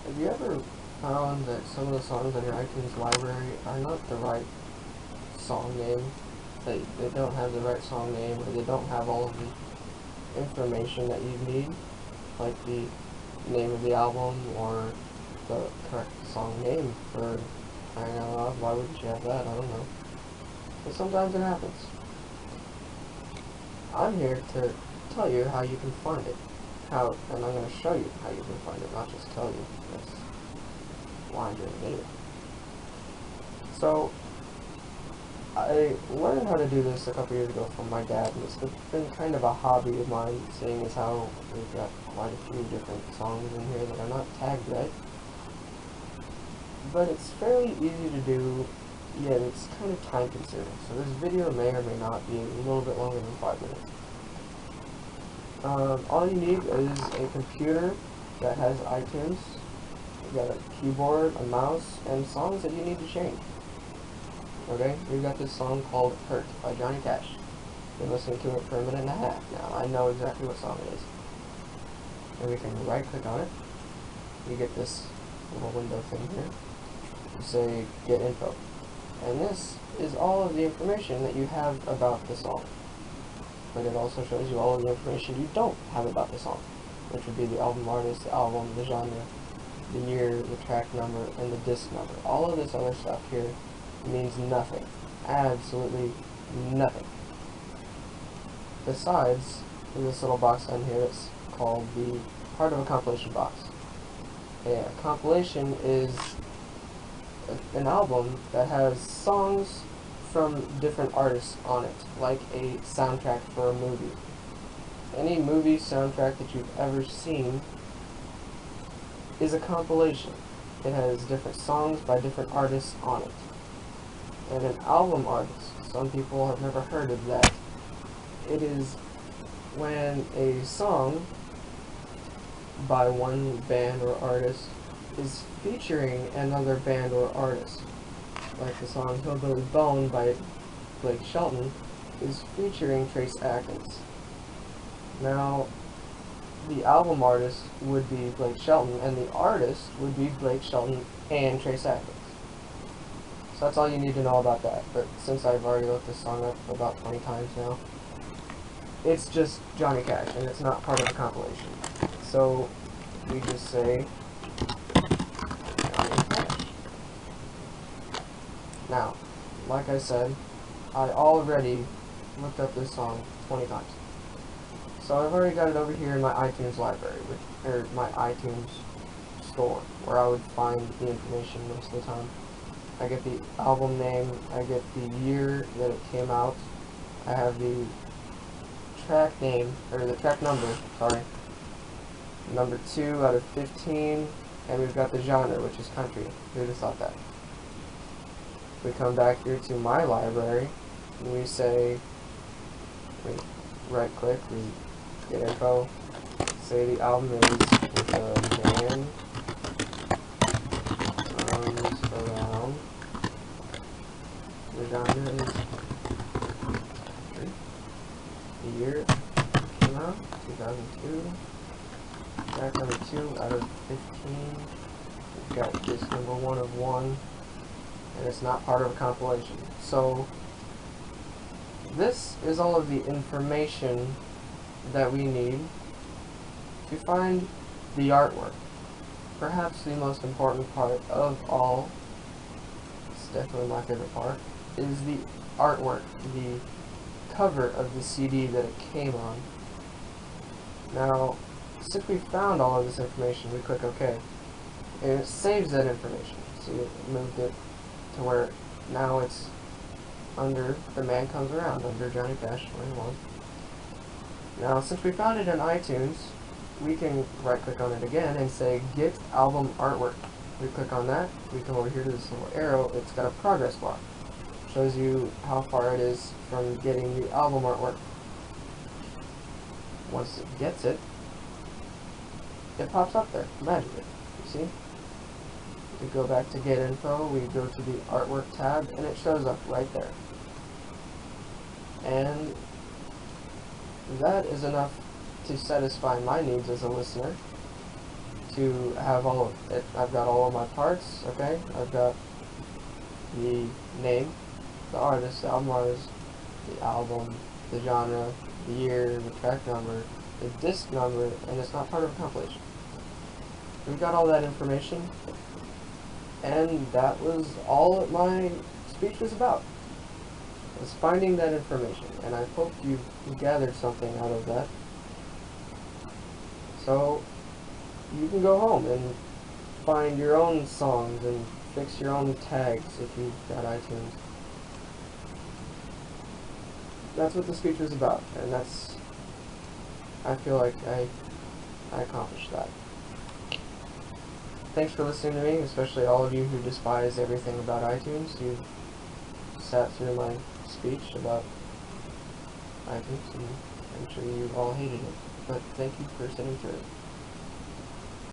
Have you ever found that some of the songs on your iTunes library are not the right song name? They don't have the right song name, or they don't have all of the information that you need, like the name of the album or the correct song name for crying out loud. Why wouldn't you have that? I don't know. But sometimes it happens. I'm here to tell you how you can find it. And I'm going to show you how you can find it, not just tell you. That's why I'm doing the video. So, I learned how to do this a couple years ago from my dad, and it's been kind of a hobby of mine, seeing as how we've got quite a few different songs in here that are not tagged right. But it's fairly easy to do, yet it's kind of time consuming, so this video may or may not be a little bit longer than 5 minutes. All you need is a computer that has iTunes. You got a keyboard, a mouse, and songs that you need to change. Okay, we've got this song called Hurt by Johnny Cash. Been listening to it for a minute and a half now. I know exactly what song it is. And we can right click on it. You get this little window thing here. You say get info. And this is all of the information that you have about the song. But it also shows you all of the information you don't have about the song, which would be the album artist, the album, the genre, the year, the track number, and the disc number. All of this other stuff here means nothing. Absolutely nothing. Besides this little box down here that's called the part of a compilation box. A compilation is an album that has songs from different artists on it, like a soundtrack for a movie. Any movie soundtrack that you've ever seen is a compilation. It has different songs by different artists on it. And an album artist, some people have never heard of that. It is when a song by one band or artist is featuring another band or artist. Like the song Hillbilly Bone by Blake Shelton is featuring Trace Atkins. Now, the album artist would be Blake Shelton, and the artist would be Blake Shelton and Trace Atkins. So that's all you need to know about that. But since I've already looked this song up about 20 times now, it's just Johnny Cash, and it's not part of the compilation. So we just say Johnny Cash. Now, like I said, I already looked up this song 20 times. So I've already got it over here in my iTunes library, or my iTunes store, where I would find the information most of the time. I get the album name, I get the year that it came out, I have the track name, or the track number, sorry, number 2 out of 15, and we've got the genre, which is country. Who'd have thought that? We come back here to my library, and we say, we right click, we get info, say the album is with the band comes around, the genre is country, the year it came out, 2002, track number 2 out of 15, we've got disc number 1 of 1, and it's not part of a compilation. So this is all of the information that we need to find the artwork. Perhaps the most important part of all, it's definitely my favorite part, is the artwork, the cover of the CD that it came on. Now, since we found all of this information, we click OK, and it saves that information. So you moved it to where now it's under The Man Comes Around, under Johnny Cash 21. Now, since we found it in iTunes, we can right click on it again and say Get Album Artwork. We click on that, we come over here to this little arrow, it's got a progress bar. Shows you how far it is from getting the album artwork. Once it gets it, it pops up there, magically, you see? We go back to Get Info, we go to the Artwork tab, and it shows up right there. And that is enough to satisfy my needs as a listener, to have all of it. I've got all of my parts, okay? I've got the name, the artist, the album artist, the album, the genre, the year, the track number, the disc number, and it's not part of a compilation. We've got all that information, and that was all that my speech was about. Was finding that information, and I hope you gathered something out of that. So you can go home and find your own songs and fix your own tags if you've got iTunes. That's what the speech was about, and I feel like I accomplished that. Thanks for listening to me, especially all of you who despise everything about iTunes. You sat through my speech about iTunes, and I'm sure you all hated it, but thank you for sitting through it.